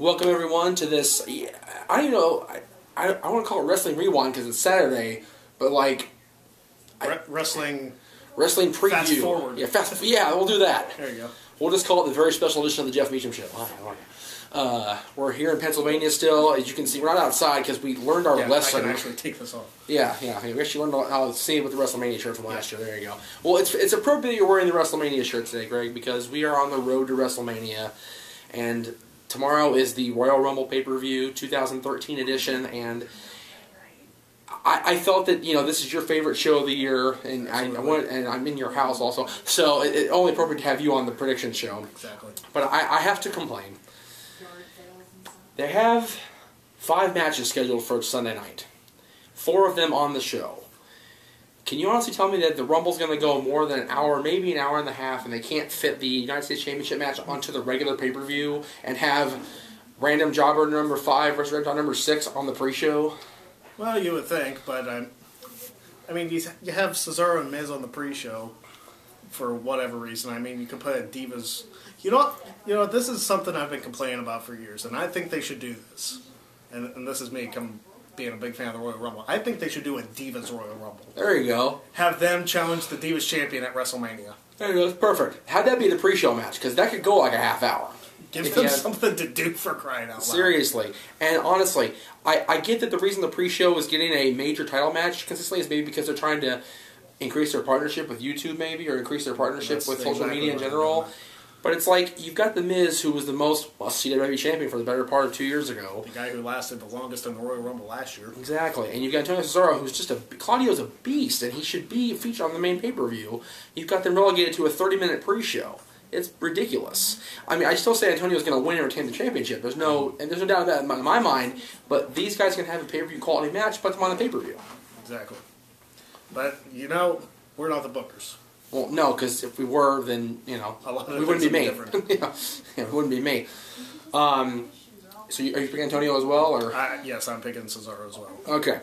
Welcome everyone to this. I don't even know. I want to call it Wrestling Rewind because it's Saturday, but like wrestling preview. Fast forward. Yeah, we'll do that. There you go. We'll just call it the very special edition of the Jeff Meacham Show. We're here in Pennsylvania still. As you can see, we're not outside because we learned our lesson. I can actually take this off. Yeah. We actually learned how to see with the WrestleMania shirt from last year. There you go. Well, it's appropriate you're wearing the WrestleMania shirt today, Greg, because we are on the road to WrestleMania, and tomorrow is the Royal Rumble pay-per-view 2013 edition, and I felt that this is your favorite show of the year, and I'm in your house also, so it's only appropriate to have you on the prediction show. Exactly. But I have to complain. They have 5 matches scheduled for Sunday night, 4 of them on the show. Can you honestly tell me that the Rumble's going to go more than an hour, maybe an hour and a half, and they can't fit the United States Championship match onto the regular pay-per-view and have Random Jobber number 5 versus Red Dot number 6 on the pre-show? Well, you would think, but I mean, you have Cesaro and Miz on the pre-show for whatever reason. I mean, you could put a Divas. You know, this is something I've been complaining about for years, and I think they should do this. And this is me being a big fan of the Royal Rumble. I think they should do a Divas Royal Rumble. There you go. Have them challenge the Divas champion at WrestleMania. There you go. It's perfect. Have that be the pre-show match, because that could go like a half hour. Give them something to do, for crying out loud. Seriously. And honestly, I get that the reason the pre-show is getting a major title match consistently is maybe because they're trying to increase their partnership with YouTube maybe, or increase their partnership with social media in general. But it's like, you've got The Miz, who was the most CWW champion for the better part of 2 years ago. The guy who lasted the longest in the Royal Rumble last year. Exactly. And you've got Antonio Cesaro, who's just Claudio's a beast, and he should be featured on the main pay-per-view. You've got them relegated to a 30-minute pre-show. It's ridiculous. I mean, I still say Antonio's going to win and retain the championship. There's no doubt of that in my mind. But these guys can have a pay-per-view quality match, put them on the pay-per-view. Exactly. But, we're not the bookers. Well, no, because if we were, then, we wouldn't be me. It wouldn't be me. So are you picking Antonio as well? Or? Yes, I'm picking Cesaro as well. Okay.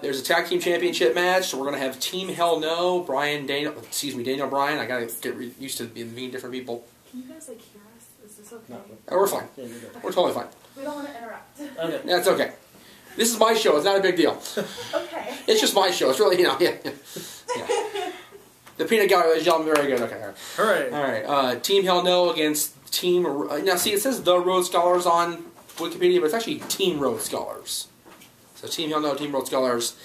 There's a tag team championship match, so we're going to have Team Hell No, Daniel Bryan. I got to get used to being different people. Can you guys, hear us? Is this okay? No, we're fine. Yeah, you're good. We're totally fine. We don't want to interrupt. Okay. That's okay. This is my show. It's not a big deal. Okay. It's just my show. It's really, yeah. The peanut gallery, ladies and gentlemen, very good. Okay, all right. Hooray. All right. Team Hell No against Team... now, see, it says The Rhodes Scholars on Wikipedia, but it's actually Team Rhodes Scholars. So Team Hell No, Team Rhodes Scholars.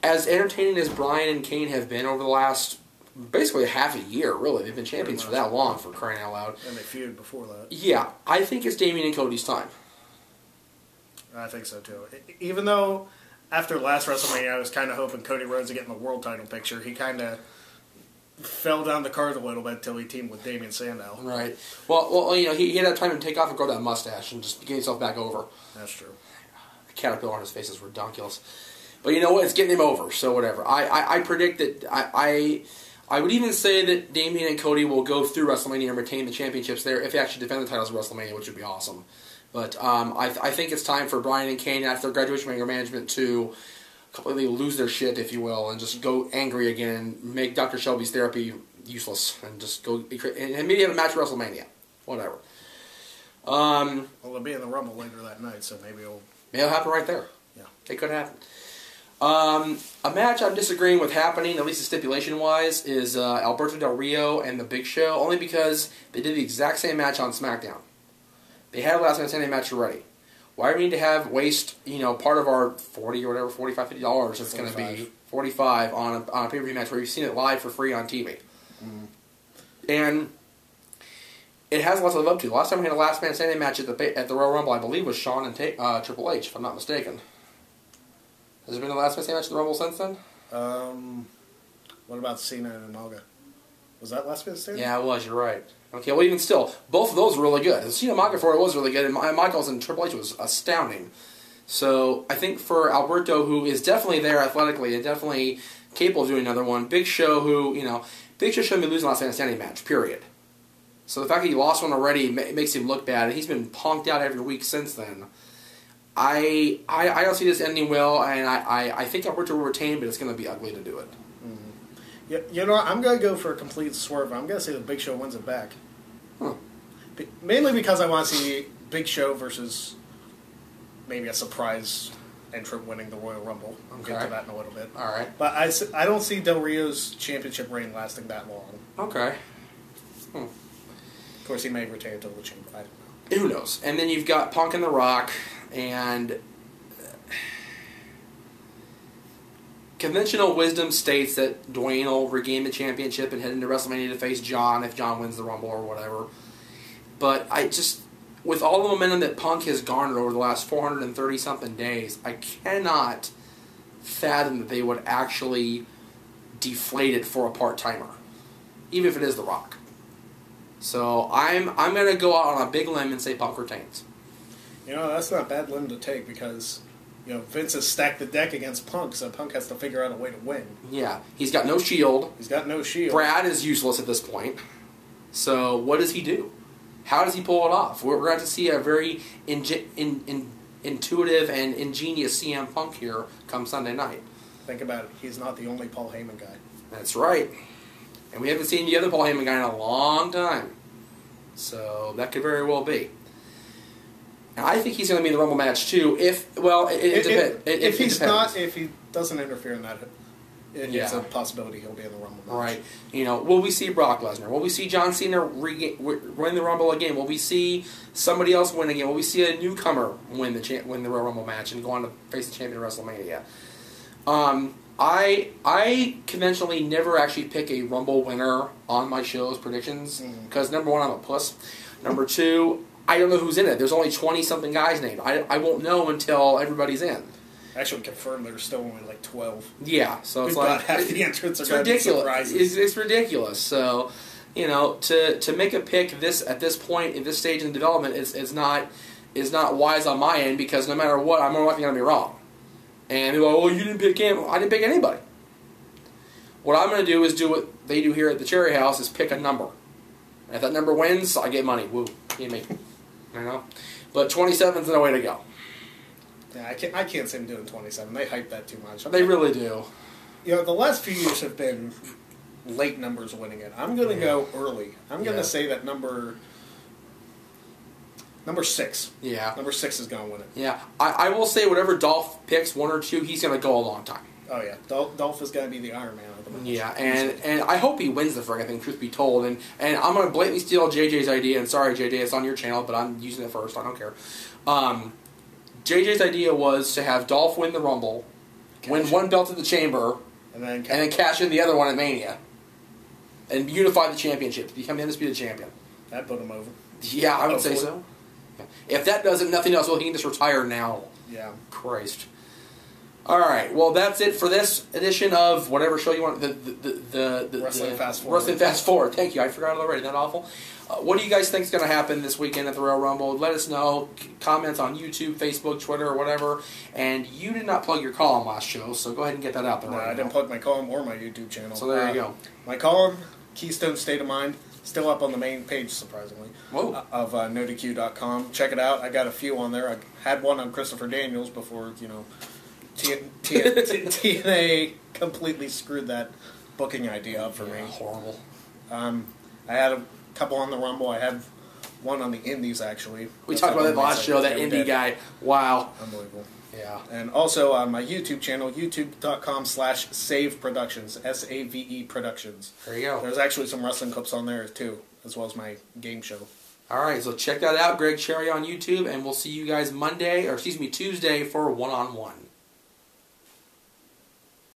As entertaining as Bryan and Kane have been over the last... basically half a year, really. They've been champions for that long, for crying out loud. And they feuded before that. Yeah, I think it's Damian and Cody's time. I think so, too. Even though, after last WrestleMania, I was kind of hoping Cody Rhodes to get in the world title picture, he kind of fell down the card a little bit until he teamed with Damien Sandow. Right. Well, he had that time to take off and grow that mustache and just get himself back over. That's true. The caterpillar on his face is ridiculous. But you know what? It's getting him over, so whatever. I predict that... I would even say that Damian and Cody will go through WrestleMania and retain the championships there if they actually defend the titles at WrestleMania, which would be awesome. But I think it's time for Bryan and Kane, after their graduation from anger management, to completely lose their shit, if you will, and just go angry again, make Dr. Shelby's therapy useless, and just go and maybe have a match at WrestleMania. Whatever. Well, they'll be in the Rumble later that night, so maybe it'll happen right there. Yeah. It could happen. A match I'm disagreeing with happening, at least stipulation-wise, is Alberto Del Rio and The Big Show, only because they did the exact same match on SmackDown. They had a last Sunday match already. Why do we need to waste part of our $40 or whatever, $45, $50 it's going to be, $45 on a pay-per-view match where you've seen it live for free on TV? Mm-hmm. And it has lots to live up to. The last time we had a last man standing match at the Royal Rumble, I believe, was Shawn and Triple H, if I'm not mistaken. Has there been a last man standing match at the Rumble since then? What about Cena and Umaga? Was that last man standing? Yeah, it was. You're right. Okay, well, even still, both of those were really good. The Cena Umaga for it was really good, and Michaels and Triple H was astounding. So I think for Alberto, who is definitely there athletically and definitely capable of doing another one, Big Show, Big Show shouldn't be losing the last man standing match, period. So the fact that he lost one already makes him look bad, and he's been punked out every week since then. I don't see this ending well, and I think Alberto will retain, but it's going to be ugly to do it. Mm-hmm. I'm going to go for a complete swerve. I'm going to say the Big Show wins it back. Huh. Mainly because I want to see Big Show versus maybe a surprise entrant winning the Royal Rumble. I'll get Okay. to that in a little bit. All right. But I don't see Del Rio's championship reign lasting that long. Okay. Of course, he may retain until the chamber. I don't know. Who knows? And then you've got Punk and The Rock, and conventional wisdom states that Dwayne will regain the championship and head into WrestleMania to face John if John wins the Rumble or whatever. But I just, with all the momentum that Punk has garnered over the last 430-something days, I cannot fathom that they would actually deflate it for a part-timer, even if it is The Rock. So I'm going to go out on a big limb and say Punk retains. You know, that's not a bad limb to take because, you know, Vince has stacked the deck against Punk, so Punk has to figure out a way to win. Yeah, he's got no shield. He's got no shield. Brad is useless at this point. So what does he do? How does he pull it off? We're going to see a very intuitive and ingenious CM Punk here come Sunday night. Think about it. He's not the only Paul Heyman guy. That's right. And we haven't seen the other Paul Heyman guy in a long time. So that could very well be. And I think he's going to be in the Rumble match too. If he doesn't interfere in that, it's a possibility he'll be in the Rumble match. Right. You know, will we see Brock Lesnar? Will we see John Cena win the Rumble again? Will we see somebody else win again? Will we see a newcomer win the Royal Rumble match and go on to face the champion at WrestleMania? I conventionally never actually pick a Rumble winner on my show's predictions because number one, I'm a puss. Number two, I don't know who's in it. There's only 20-something guys named. I won't know until everybody's in. Actually, confirmed there's still only like 12. Yeah, so it's We've like got half the entrants are it's going to be ridiculous. surprises. It's ridiculous. So, you know, to make a pick at this point in this stage in development is not wise on my end because no matter what, I'm more likely going to be wrong. And they're like, "Oh, you didn't pick him." I didn't pick anybody. What I'm going to do is do what they do here at the Cherry House: is pick a number. And if that number wins, I get money. Woo, you me. You know, but 27's the way to go. Yeah, I can't see him doing 27. They hype that too much. They really do. You know, the last few years have been late numbers winning it. I'm going to go early. I'm going to say that number 6. Yeah. Number 6 is going to win it. Yeah. I will say whatever Dolph picks, 1 or 2, he's going to go a long time. Oh, yeah. Dolph is going to be the Iron Man of the match. Yeah, and I hope he wins the friggin' thing, truth be told. And I'm going to blatantly steal JJ's idea. And sorry, JJ, it's on your channel, but I'm using it first. I don't care. JJ's idea was to have Dolph win the Rumble, win one belt at the Chamber, and then cash in the other one at Mania. And unify the championship to become the undisputed champion. That put him over. Yeah, I would say so. If that doesn't, nothing else, well, he can just retire now. Yeah. Christ. All right, well, that's it for this edition of whatever show you want. The Wrestling Fast Forward. Wrestling Fast Forward. Thank you. I forgot it already. Isn't that awful? What do you guys think is going to happen this weekend at the Royal Rumble? Let us know. Comments on YouTube, Facebook, Twitter, or whatever. And you did not plug your column last show, so go ahead and get that out there. No, right I didn't now. plug my column or my YouTube channel. So there you go. My column, Keystone State of Mind, still up on the main page, surprisingly, of NoDQ.com. Check it out. I got a few on there. I had one on Christopher Daniels before, you know, TNA completely screwed that booking idea up for me. Horrible. I had a couple on the Rumble. I had one on the Indies, actually. We talked about that last show, that indie guy. Wow. Unbelievable. Yeah. And also on my YouTube channel, youtube.com/SaveProductions, SAVE Productions. There you go. There's actually some wrestling clips on there, too, as well as my game show. All right, so check that out, Greg Cherry on YouTube, and we'll see you guys Tuesday for One-on-One.